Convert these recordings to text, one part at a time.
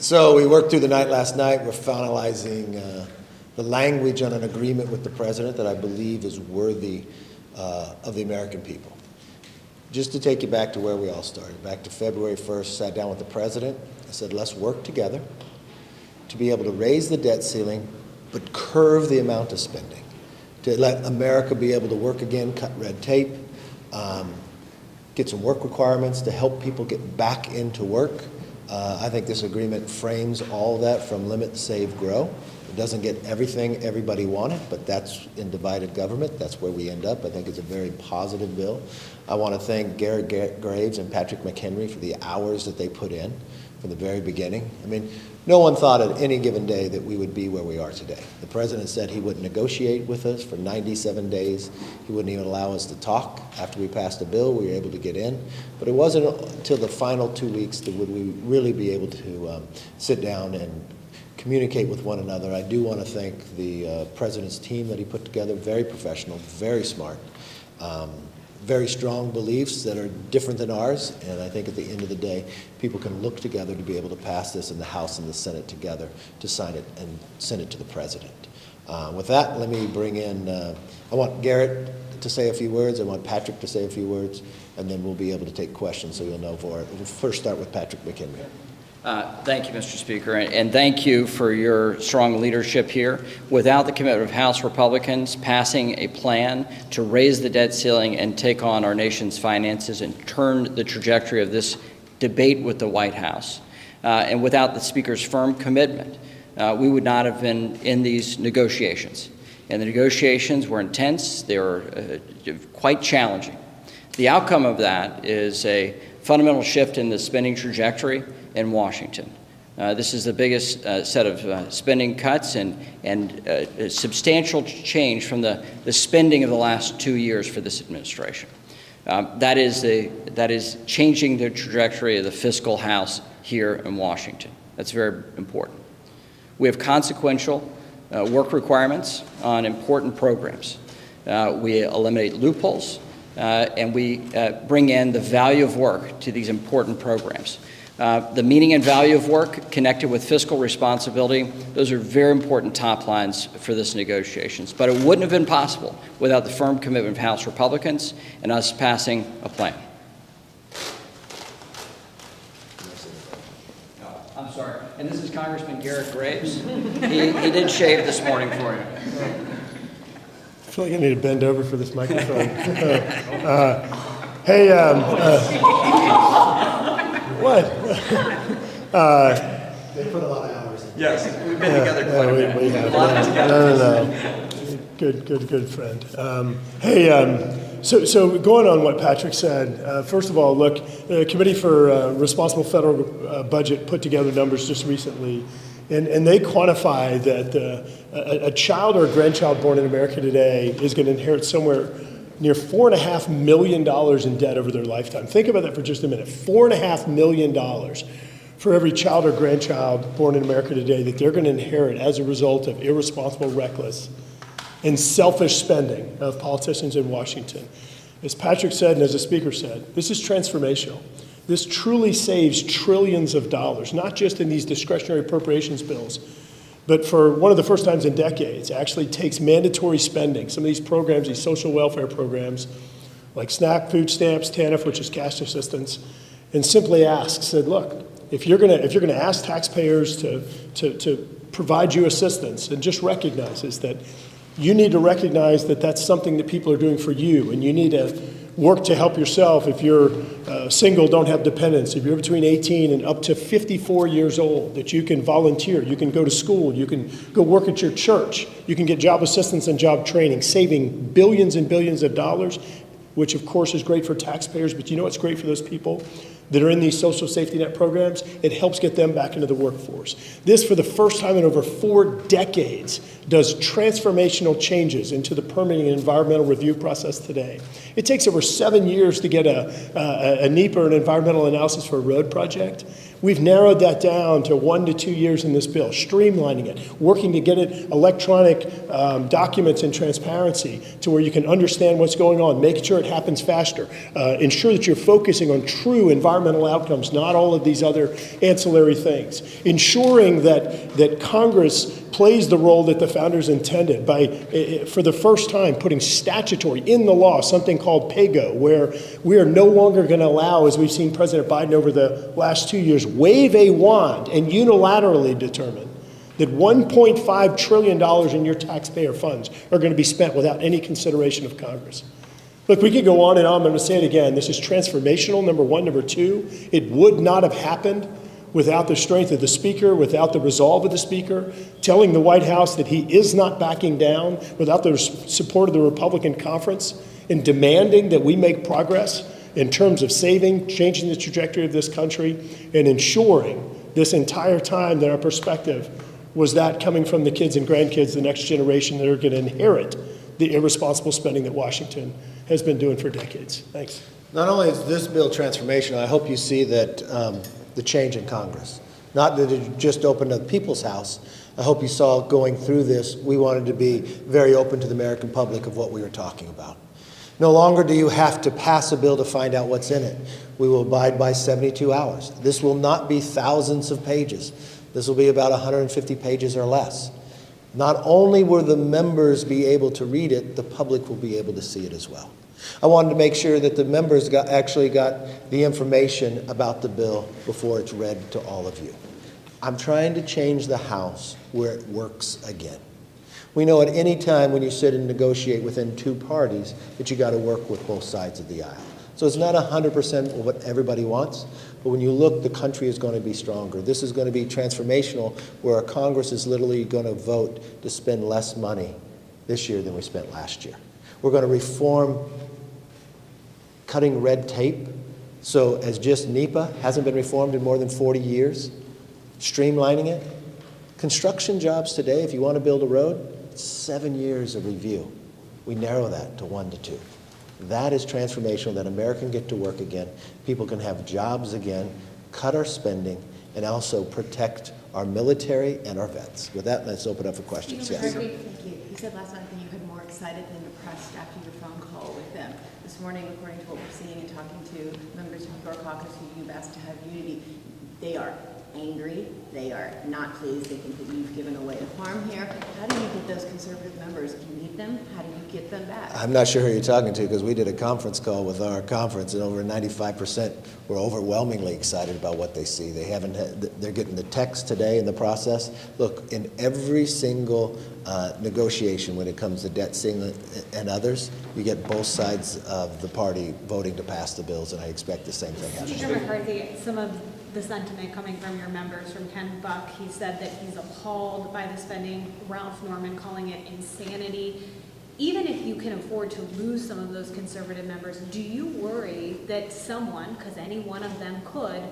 So we worked through the night last night. We're finalizing the language on an agreement with the president that I believe is worthy of the American people. Just to take you back to where we all started, back to February 1st, sat down with the president. I said, let's work together to be able to raise the debt ceiling, but curve the amount of spending, to let America be able to work again, cut red tape, get some work requirements to help people get back into work. I think this agreement frames all of that from limit, save, grow. It doesn't get everything everybody wanted, but that's in divided government. That's where we end up. I think it's a very positive bill. I want to thank Garrett Graves and Patrick McHenry for the hours that they put in from the very beginning. I mean, no one thought at any given day that we would be where we are today. The president said he would negotiate with us for 97 days. He wouldn't even allow us to talk. After we passed the bill, we were able to get in. But it wasn't until the final 2 weeks that would we really be able to sit down and communicate with one another. I do want to thank the president's team that he put together, very professional, very smart, very strong beliefs that are different than ours, and I think at the end of the day, people can look together to be able to pass this in the House and the Senate together to sign it and send it to the president. With that, let me bring in, I want Garrett to say a few words, I want Patrick to say a few words, and then we'll be able to take questions so you'll know for it. We'll first start with Patrick McHenry. Thank you, Mr. Speaker, and thank you for your strong leadership here. Without the commitment of House Republicans passing a plan to raise the debt ceiling and take on our nation's finances and turn the trajectory of this debate with the White House, and without the Speaker's firm commitment, we would not have been in these negotiations. And the negotiations were intense. They were quite challenging. The outcome of that is a fundamental shift in the spending trajectory in Washington. This is the biggest set of spending cuts and a substantial change from the spending of the last 2 years for this administration. That is changing the trajectory of the fiscal house here in Washington. That's very important. We have consequential work requirements on important programs. We eliminate loopholes and we bring in the value of work to these important programs. The meaning and value of work connected with fiscal responsibility, those are very important top lines for this negotiations. But it wouldn't have been possible without the firm commitment of House Republicans and us passing a plan. I'm sorry, and this is Congressman Garrett Graves. He did shave this morning for you. I feel like I need to bend over for this microphone. What? They put a lot of hours in. Yes, we've been together quite a bit. We have. No. Good friend. So going on what Patrick said, first of all, look, the Committee for Responsible Federal Budget put together numbers just recently, and they quantify that a child or a grandchild born in America today is going to inherit somewhere near $4.5 million in debt over their lifetime. Think about that for just a minute. $4.5 million for every child or grandchild born in America today that they're going to inherit as a result of irresponsible, reckless, and selfish spending of politicians in Washington. As Patrick said and as the Speaker said, this is transformational. This truly saves trillions of dollars, not just in these discretionary appropriations bills, but for one of the first times in decades, actually takes mandatory spending, some of these programs, these social welfare programs, like SNAP, food stamps, TANF, which is cash assistance, and simply said, look, if you're gonna ask taxpayers to provide you assistance, and just recognizes that you need to recognize that that's something that people are doing for you, and you need to work to help yourself. If you're single, don't have dependents, if you're between 18 and up to 54 years old, that you can volunteer, you can go to school, you can go work at your church, you can get job assistance and job training, saving billions and billions of dollars, which of course is great for taxpayers, but you know what's great for those people that are in these social safety net programs? It helps get them back into the workforce. This, for the first time in over 4 decades, does transformational changes into the permitting and environmental review process today. It takes over 7 years to get a NEPA, an environmental analysis for a road project. We've narrowed that down to 1 to 2 years in this bill, streamlining it, working to get it electronic documents and transparency to where you can understand what's going on, make sure it happens faster, ensure that you're focusing on true environmental outcomes, not all of these other ancillary things, ensuring that Congress plays the role that the founders intended by, for the first time, putting statutory in the law, something called PAYGO, where we are no longer going to allow, as we've seen President Biden over the last 2 years, wave a wand and unilaterally determine that $1.5 trillion in your taxpayer funds are going to be spent without any consideration of Congress. Look, we could go on and on. I'm going to say it again. This is transformational, number one. Number two, it would not have happened without the strength of the Speaker, without the resolve of the Speaker, telling the White House that he is not backing down, without the support of the Republican conference, and demanding that we make progress in terms of saving, changing the trajectory of this country, and ensuring this entire time that our perspective was that coming from the kids and grandkids, the next generation that are going to inherit the irresponsible spending that Washington has been doing for decades. Thanks. Not only is this bill transformational, I hope you see that the change in Congress. Not that it just opened up the People's House. I hope you saw going through this, we wanted to be very open to the American public of what we were talking about. No longer do you have to pass a bill to find out what's in it. We will abide by 72 hours. This will not be thousands of pages. This will be about 150 pages or less. Not only will the members be able to read it, the public will be able to see it as well. I wanted to make sure that the members actually got the information about the bill before it's read to all of you. I'm trying to change the House where it works again. We know at any time when you sit and negotiate within two parties that you got to work with both sides of the aisle. So it's not 100% what everybody wants, but when you look, the country is going to be stronger. This is going to be transformational, where our Congress is literally going to vote to spend less money this year than we spent last year. We're going to reform cutting red tape. So as just NEPA hasn't been reformed in more than 40 years, streamlining it. Construction jobs today, if you want to build a road, it's 7 years of review. We narrow that to 1 to 2. That is transformational, that America can get to work again, people can have jobs again, cut our spending, and also protect our military and our vets. With that, let's open up for questions. Yes. Thank you. You said last night that you had more excited than depressed after your phone call with them. This morning, according to what we're seeing and talking to members of your caucus who you've asked to have unity, they are angry, they are not pleased, they think that you've given away a farm here. How do you get those conservative members? Do you need them? How do you get them back? I'm not sure who you're talking to, because we did a conference call with our conference, and over 95% were overwhelmingly excited about what they see. They haven't they're getting the text today in the process. Look, in every single negotiation when it comes to debt ceiling and others, you get both sides of the party voting to pass the bills, and I expect the same thing happens. Speaker McCarthy, some of the sentiment coming from your members, from Ken Buck, he said that he's appalled by the spending. Ralph Norman calling it insanity. Even if you can afford to lose some of those conservative members, do you worry that someone, because any one of them could,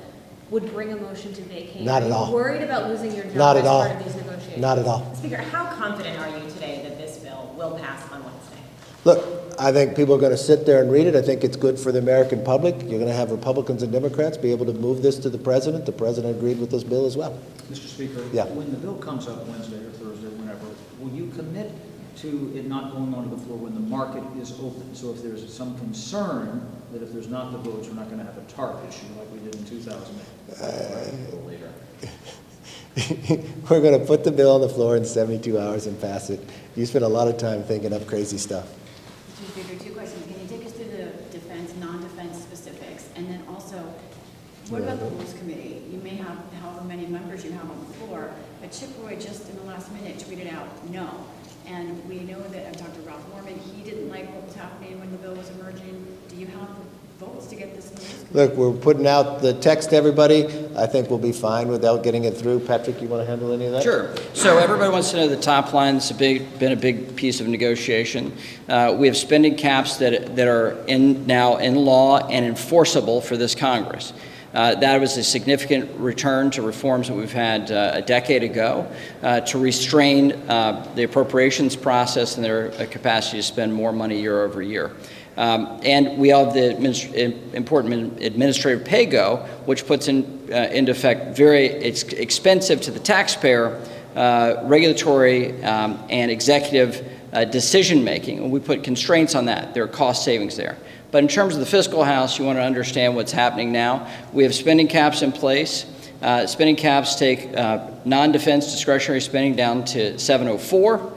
would bring a motion to vacate? Not at all. Are you worried about losing your job Not at as all. part of these negotiations? Not at all. Speaker, how confident are you today that this bill will pass on Wednesday? Look, I think people are going to sit there and read it. I think it's good for the American public. You're going to have Republicans and Democrats be able to move this to the president. The president agreed with this bill as well. Mr. Speaker, Yeah. when the bill comes up Wednesday or Thursday, whenever, will you commit to it not going onto the floor when the market is open? So if there's some concern that if there's not the votes, we're not going to have a TARP issue like we did in 2008. Later. We're going to put the bill on the floor in 72 hours and pass it. You spent a lot of time thinking up crazy stuff. Mr. Speaker, two questions. Can you take us through the defense, non-defense specifics? And then also, what about the Rules Committee? You may have however many members you have on the floor, but Chip Roy just in the last minute tweeted out no. And we know that Dr. Ralph Norman, he didn't like what was happening when the bill was emerging. Do you have the votes to get this in the Rules Committee? Look, we're putting out the text to everybody. I think we'll be fine without getting it through. Patrick, you want to handle any of that? Sure. So everybody wants to know the top line. It's been a big piece of negotiation. We have spending caps that are now in law and enforceable for this Congress. That was a significant return to reforms that we've had a decade ago to restrain the appropriations process and their capacity to spend more money year over year. And we have the important administrative pay-go, which puts in into effect very expensive to the taxpayer regulatory and executive decision-making, and we put constraints on that. There are cost savings there. But in terms of the fiscal house, you want to understand what's happening now. We have spending caps in place. Spending caps take non-defense discretionary spending down to 704.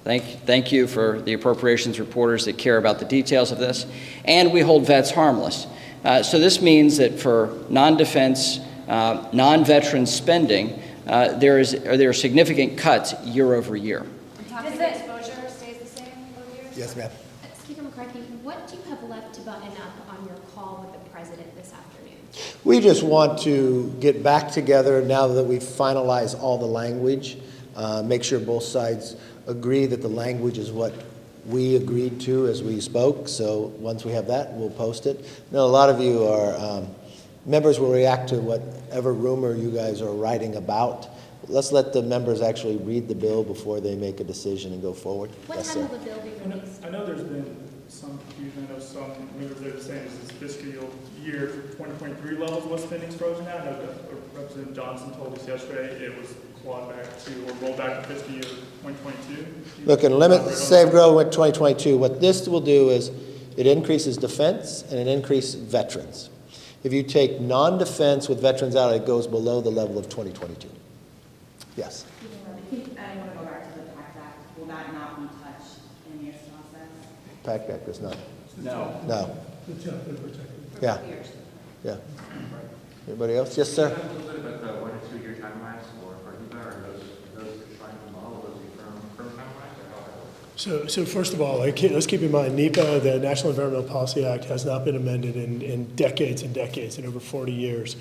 Thank you for the appropriations reporters that care about the details of this. And we hold vets harmless. So this means that for non-defense, non-veteran spending, there are significant cuts year over year. Does the exposure stays the same over years? Yes, ma'am. Speaker McCarthy, what do you have left to button up on your call with the president this afternoon? We just want to get back together now that we've finalized all the language, make sure both sides agree that the language is what we agreed to as we spoke. So once we have that, we'll post it. Now, a lot of you are, members will react to whatever rumor you guys are writing about. Let's let the members actually read the bill before they make a decision and go forward. What Yes, time sir. will the bill be released? I know there's been some confusion. I know some members that are saying this is fiscal year 2023 levels, what spending's frozen now. I know that Representative Johnson told us yesterday it was clawed back to, or rolled back to fiscal year 2022. Look, and limit, save, grow with 2022. What this will do is it increases defense and it increases veterans. If you take non-defense with veterans out, it goes below the level of 2022. Yes. I want to go back to the PACT Act. Will that not be touched in this process? PACT Act does not. No. No. Yeah. Yeah. Anybody else? Yes, sir. Can you talk a little bit about the 1 to 2 year timelines for HEBA? Are those trying to model those firm timelines or how that works? So first of all, let's keep in mind, NEPA, the National Environmental Policy Act, has not been amended in decades and decades, in over 40 years.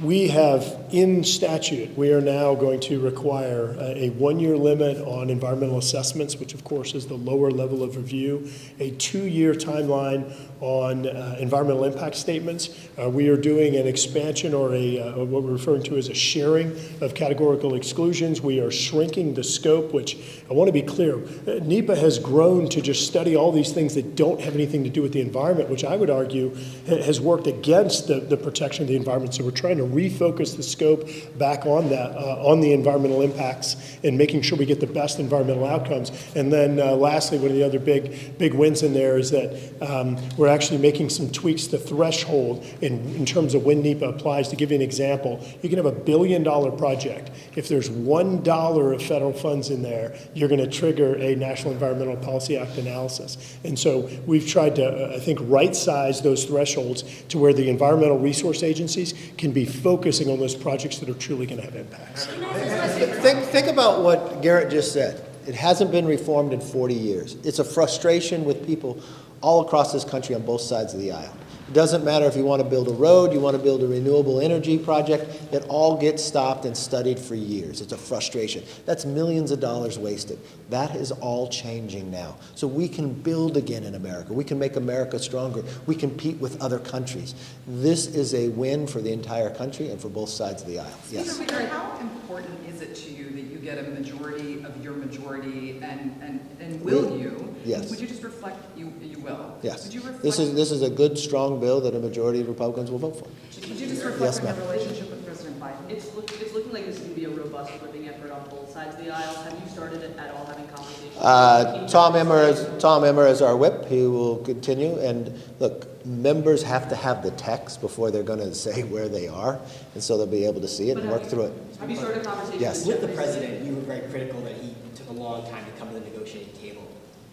We have, in statute, we are now going to require a 1-year limit on environmental assessments, which of course is the lower level of review, a 2-year timeline on environmental impact statements. We are doing an expansion or what we're referring to as a sharing of categorical exclusions. We are shrinking the scope, which I want to be clear, NEPA has grown to just study all these things that don't have anything to do with the environment, which I would argue has worked against the protection of the environment. So we're trying to refocus the scope back on that, on the environmental impacts and making sure we get the best environmental outcomes. And then lastly, one of the other big wins in there is that we're actually making some tweaks to threshold in terms of when NEPA applies. To give you an example, you can have a $1 billion project. If there's $1 of federal funds in there, you're going to trigger a National Environmental Policy Act analysis. And so we've tried to, I think, right-size those thresholds to where the environmental resource agencies can be focusing on those projects that are truly going to have impacts. Think about what Garrett just said. It hasn't been reformed in 40 years. It's a frustration with people all across this country on both sides of the aisle. It doesn't matter if you want to build a road, you want to build a renewable energy project, it all gets stopped and studied for years. It's a frustration. That's millions of dollars wasted. That is all changing now. So we can build again in America. We can make America stronger. We compete with other countries. This is a win for the entire country and for both sides of the aisle. Yes. Speaker, how important is it to you that you get a majority of your majority, and will you? Yes. Would you just reflect you will? Yes. Would you reflect, This is a good, strong bill that a majority of Republicans will vote for. Would you just reflect Yes, on your ma'am. relationship with President Biden? It's looking like this is going to be a robust flipping effort on both sides of the aisle. Have you started at all having conversations? Tom Emmer is our whip. He will continue. And look, members have to have the text before they're going to say where they are, and so they'll be able to see it and work through it. Have you started conversations? Yes. With the president, you were very critical that he took a long time to come to the negotiating table.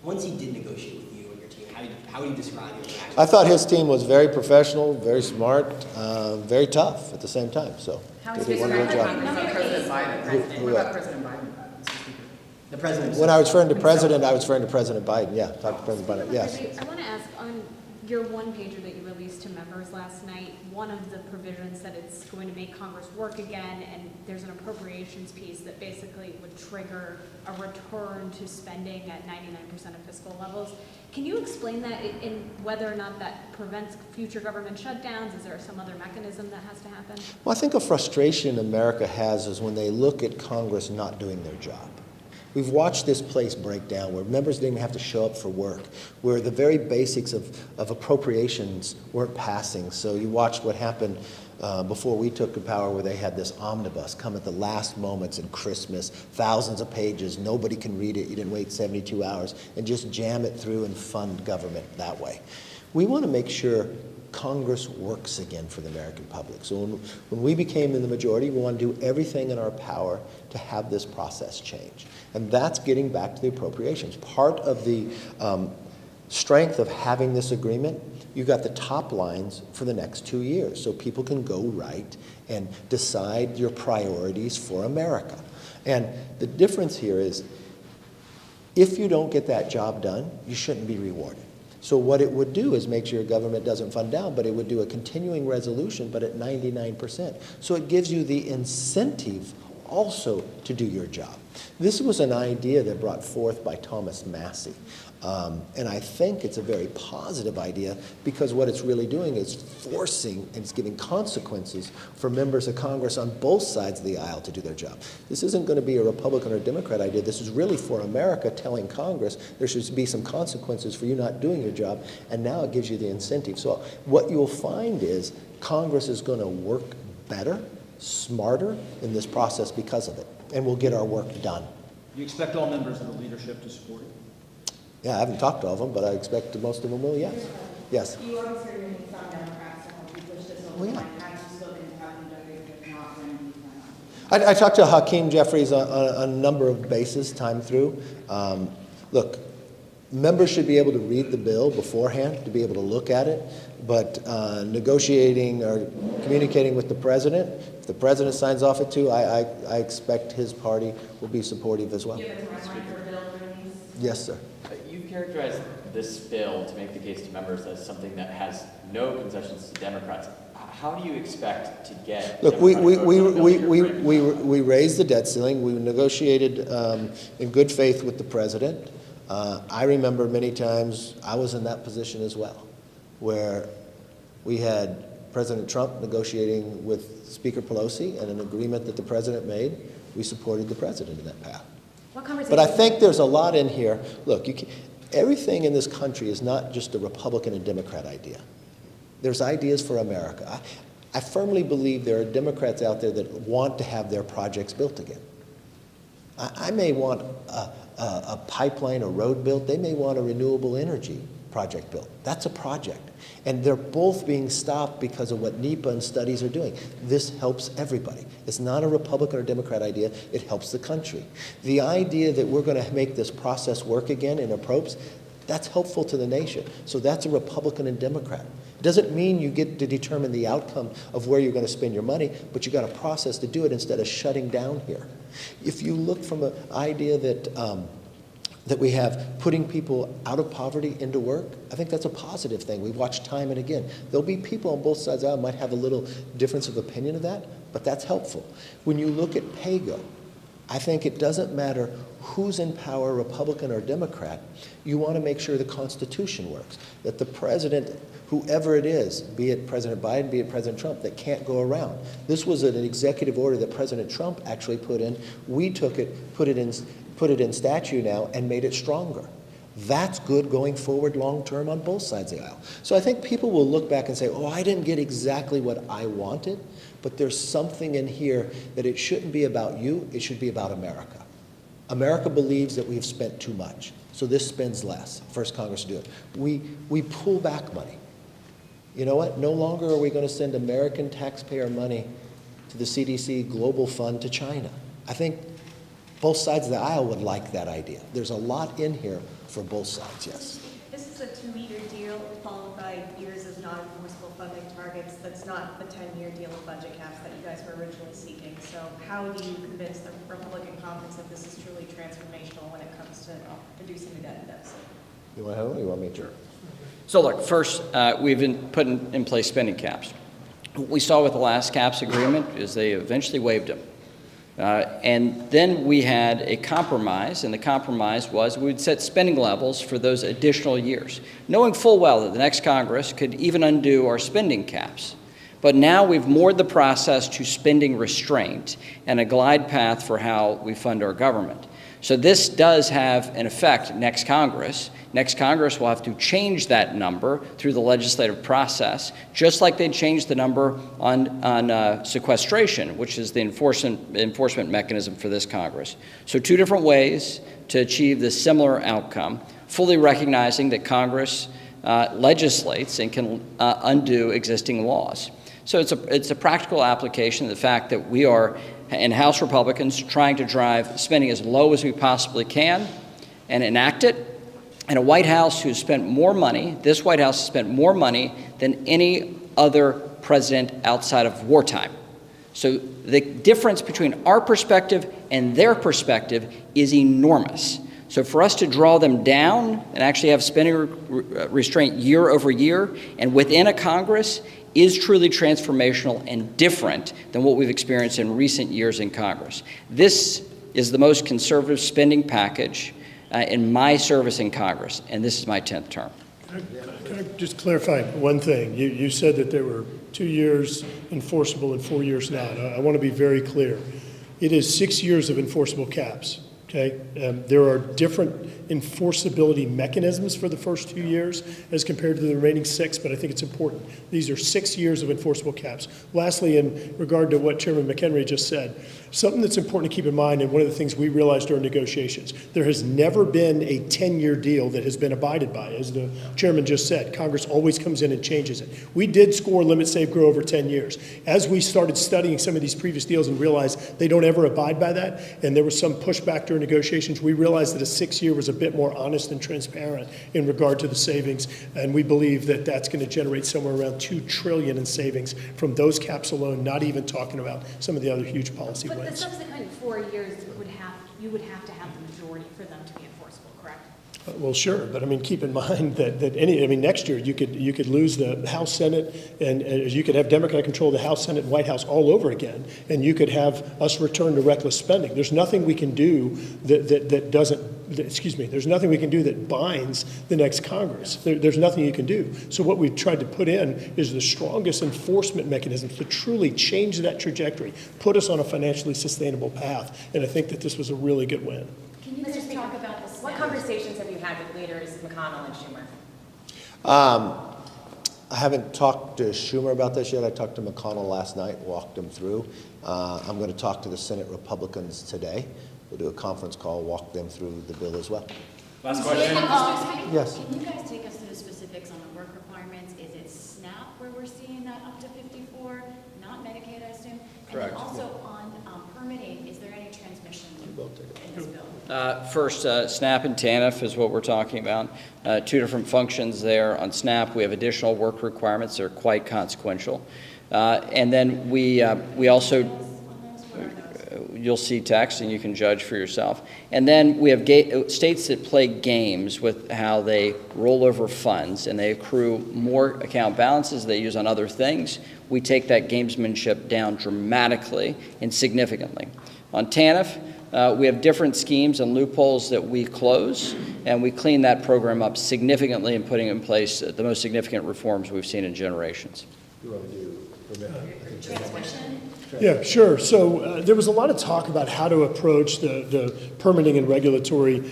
Once he did negotiate with you and your team, how would you describe your reaction? I thought his team was very professional, very smart, very tough at the same time. So How they is did a wonderful job. About President Biden. What about President Biden? The president. When I was referring to president, I was referring to President Biden. Yeah, talk to President Biden. Yes. I want to ask, on your one-pager that you released to members last night, one of the provisions that it's going to make Congress work again, and there's an appropriations piece that basically would trigger a return to spending at 99% of fiscal levels. Can you explain that in whether or not that prevents future government shutdowns? Is there some other mechanism that has to happen? Well, I think a frustration America has is when they look at Congress not doing their job. We've watched this place break down where members didn't even have to show up for work, where the very basics of appropriations weren't passing. So you watched what happened before we took the power, where they had this omnibus come at the last moments in Christmas, thousands of pages, nobody can read it, you didn't wait 72 hours, and just jam it through and fund government that way. We want to make sure Congress works again for the American public. So when we became in the majority, we want to do everything in our power to have this process change. And that's getting back to the appropriations. Part of the strength of having this agreement, you got the top lines for the next 2 years, so people can go right and decide your priorities for America. And the difference here is, if you don't get that job done, you shouldn't be rewarded. So what it would do is make sure your government doesn't fund down, but it would do a continuing resolution, but at 99%. So it gives you the incentive also to do your job. This was an idea that brought forth by Thomas Massey. And I think it's a very positive idea, because what it's really doing is forcing and it's giving consequences for members of Congress on both sides of the aisle to do their job. This isn't going to be a Republican or Democrat idea. This is really for America, telling Congress there should be some consequences for you not doing your job, and now it gives you the incentive. So what you'll find is Congress is going to work better, smarter in this process because of it, and we'll get our work done. You expect all members of the leadership to support it? Yeah, I haven't talked to all of them, but I expect most of them will, yes. Yes. You always hear me some Democrats to help you push this over the line. Have you spoken to Hakeem Jeffries? If not, when do you plan on? I talked to Hakeem Jeffries on a number of bases, time through. Look, members should be able to read the bill beforehand, to be able to look at it, but negotiating or communicating with the president, if the president signs off it too, I expect his party will be supportive as well. Do you have a timeline for bill release? Yes, sir. You've characterized this bill to make the case to members as something that has no concessions to Democrats. How do you expect to get? Look, we raised the debt ceiling. We negotiated in good faith with the president. I remember many times I was in that position as well, where we had President Trump negotiating with Speaker Pelosi, and an agreement that the president made, we supported the president in that path. But I think there's a lot in here. Look, everything in this country is not just a Republican and Democrat idea. There's ideas for America. I firmly believe there are Democrats out there that want to have their projects built again. I may want a pipeline, a road built. They may want a renewable energy project built. That's a project. And they're both being stopped because of what NEPA and studies are doing. This helps everybody. It's not a Republican or Democrat idea. It helps the country. The idea that we're going to make this process work again in appropriations, that's helpful to the nation. So that's a Republican and Democrat. It doesn't mean you get to determine the outcome of where you're going to spend your money, but you got a process to do it instead of shutting down here. If you look from an idea that we have putting people out of poverty into work, I think that's a positive thing. We've watched time and again. There'll be people on both sides of the aisle might have a little difference of opinion of that, but that's helpful. When you look at PAYGO, I think it doesn't matter who's in power, Republican or Democrat. You want to make sure the Constitution works, that the president, whoever it is, be it President Biden, be it President Trump, that can't go around. This was an executive order that President Trump actually put in. We took it, put it in statute now, and made it stronger. That's good going forward long term on both sides of the aisle. So I think people will look back and say, oh, I didn't get exactly what I wanted, but there's something in here that it shouldn't be about you, it should be about America. America believes that we've spent too much, so this spends less. First Congress to do it. We pull back money. You know what? No longer are we going to send American taxpayer money to the CDC Global Fund to China. I think both sides of the aisle would like that idea. There's a lot in here for both sides, yes. This is a 2-year deal followed by years of non-enforceable funding targets. That's not the 10-year deal of budget caps that you guys were originally seeking. So how do you convince the Republican caucus that this is truly transformational when it comes to reducing the debt deficit? You want to have it or you want me to? So look, first, we've been putting in place spending caps. What we saw with the last caps agreement is they eventually waived them. And then we had a compromise, and the compromise was we would set spending levels for those additional years, knowing full well that the next Congress could even undo our spending caps. But now we've moored the process to spending restraint and a glide path for how we fund our government. So this does have an effect next Congress. Next Congress will have to change that number through the legislative process, just like they changed the number on sequestration, which is the enforcement mechanism for this Congress. So two different ways to achieve this similar outcome, fully recognizing that Congress legislates and can undo existing laws. So it's a practical application of the fact that we are, and House Republicans, trying to drive spending as low as we possibly can and enact it. And a White House who's spent more money, this White House has spent more money than any other president outside of wartime. So the difference between our perspective and their perspective is enormous. So for us to draw them down and actually have spending restraint year over year and within a Congress is truly transformational and different than what we've experienced in recent years in Congress. This is the most conservative spending package in my service in Congress, and this is my 10th term. Can I just clarify one thing? You said that there were 2 years enforceable and 4 years not. I want to be very clear. It is 6 years of enforceable caps. Okay, there are different enforceability mechanisms for the first 2 years as compared to the remaining 6, but I think it's important. These are 6 years of enforceable caps. Lastly, in regard to what Chairman McHenry just said, something that's important to keep in mind, and one of the things we realized during negotiations, there has never been a 10-year deal that has been abided by. As the chairman just said, Congress always comes in and changes it. We did score limit, save, grow over 10 years. As we started studying some of these previous deals and realized they don't ever abide by that, and there was some pushback during negotiations, we realized that a 6-year was a bit more honest and transparent in regard to the savings, and we believe that that's going to generate somewhere around $2 trillion in savings from those caps alone, not even talking about some of the other huge policy But wins. the subsequent 4 years you would have to have the majority for them to be enforceable, correct? Well, sure, but I mean, keep in mind that next year you could lose the House, Senate, and you could have Democrat control of the House, Senate, and White House all over again, and you could have us return to reckless spending. There's nothing we can do that there's nothing we can do that binds the next Congress. There's nothing you can do. So what we've tried to put in is the strongest enforcement mechanisms to truly change that trajectory, put us on a financially sustainable path, and I think that this was a really good win. Can you just talk about the What conversations have you had with leaders McConnell and Schumer? I haven't talked to Schumer about this yet. I talked to McConnell last night, walked him through. I'm going to talk to the Senate Republicans today. We'll do a conference call, walk them through the bill as well. Last question. Yes. Can you guys take us through the specifics on the work requirements? Is it SNAP where we're seeing that up to 54, not Medicaid, I assume? Correct. And then also on permitting, is there any transmission in this bill? First, SNAP and TANF is what we're talking about. Two different functions there. On SNAP, we have additional work requirements that are quite consequential. And then we also, you'll see text and you can judge for yourself. And then we have states that play games with how they roll over funds and they accrue more account balances they use on other things. We take that gamesmanship down dramatically and significantly. On TANF, we have different schemes and loopholes that we close, and we clean that program up significantly in putting in place the most significant reforms we've seen in generations. You want to do Transmission? Yeah, sure. So there was a lot of talk about how to approach the permitting and regulatory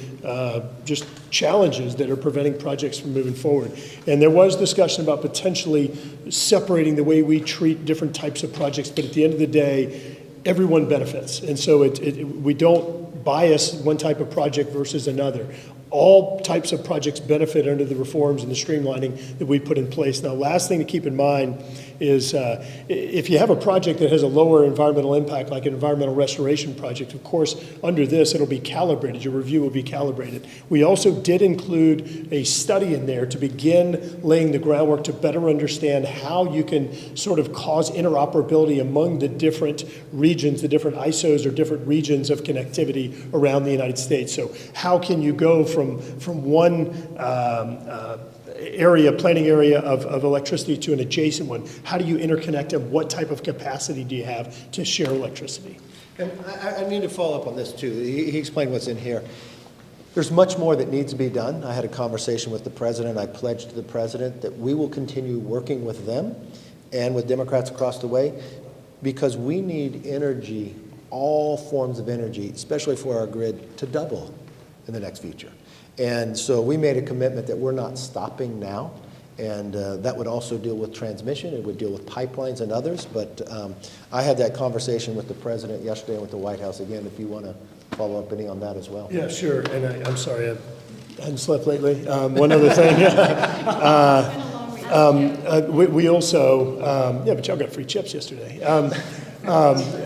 just challenges that are preventing projects from moving forward. And there was discussion about potentially separating the way we treat different types of projects, but at the end of the day, everyone benefits. And so we don't bias one type of project versus another. All types of projects benefit under the reforms and the streamlining that we put in place. Now, last thing to keep in mind is if you have a project that has a lower environmental impact, like an environmental restoration project, of course, under this, it'll be calibrated. Your review will be calibrated. We also did include a study in there to begin laying the groundwork to better understand how you can sort of cause interoperability among the different regions, the different ISOs or different regions of connectivity around the United States. So how can you go from one planning area of electricity to an adjacent one? How do you interconnect them? What type of capacity do you have to share electricity? And I need to follow up on this too. He explained what's in here. There's much more that needs to be done. I had a conversation with the president. I pledged to the president that we will continue working with them and with Democrats across the way because we need energy all forms of energy, especially for our grid, to double in the next future. And so we made a commitment that we're not stopping now. And that would also deal with transmission. It would deal with pipelines and others. But I had that conversation with the president yesterday and with the White House. Again, if you want to follow up any on that as well. Yeah, sure. And I'm sorry, I hadn't slept lately. One other thing. We also, yeah, but y'all got free chips yesterday.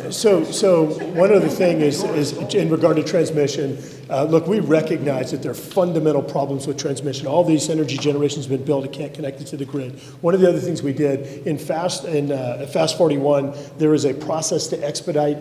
So one other thing is in regard to transmission, look, we recognize that there are fundamental problems with transmission. All these energy generations have been built, it can't connect it to the grid. One of the other things we did in Fast 41, there is a process to expedite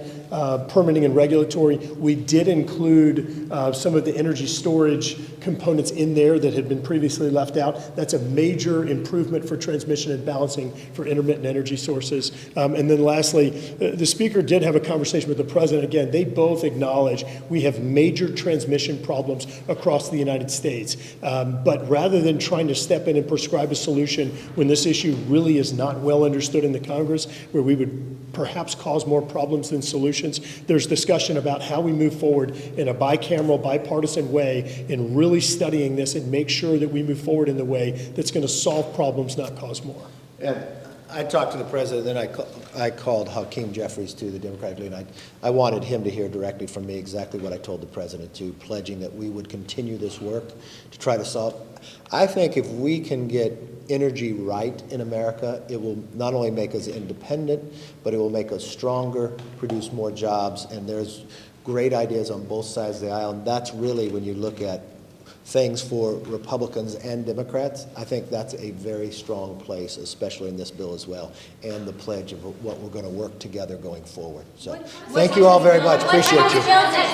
permitting and regulatory. We did include some of the energy storage components in there that had been previously left out. That's a major improvement for transmission and balancing for intermittent energy sources. And then lastly, the Speaker did have a conversation with the President. Again, they both acknowledge we have major transmission problems across the United States. But rather than trying to step in and prescribe a solution when this issue really is not well understood in the Congress, where we would perhaps cause more problems than solutions, there's discussion about how we move forward in a bicameral, bipartisan way in really studying this and make sure that we move forward in the way that's going to solve problems, not cause more. And I talked to the president, then I called Hakeem Jeffries, to the Democratic leader. I wanted him to hear directly from me exactly what I told the president, too, pledging that we would continue this work to try to solve. I think if we can get energy right in America, it will not only make us independent, but it will make us stronger, produce more jobs, and there's great ideas on both sides of the aisle, and that's really, when you look at things for Republicans and Democrats, I think that's a very strong place, especially in this bill as well, and the pledge of what we're going to work together going forward. So thank you all very much. Appreciate you.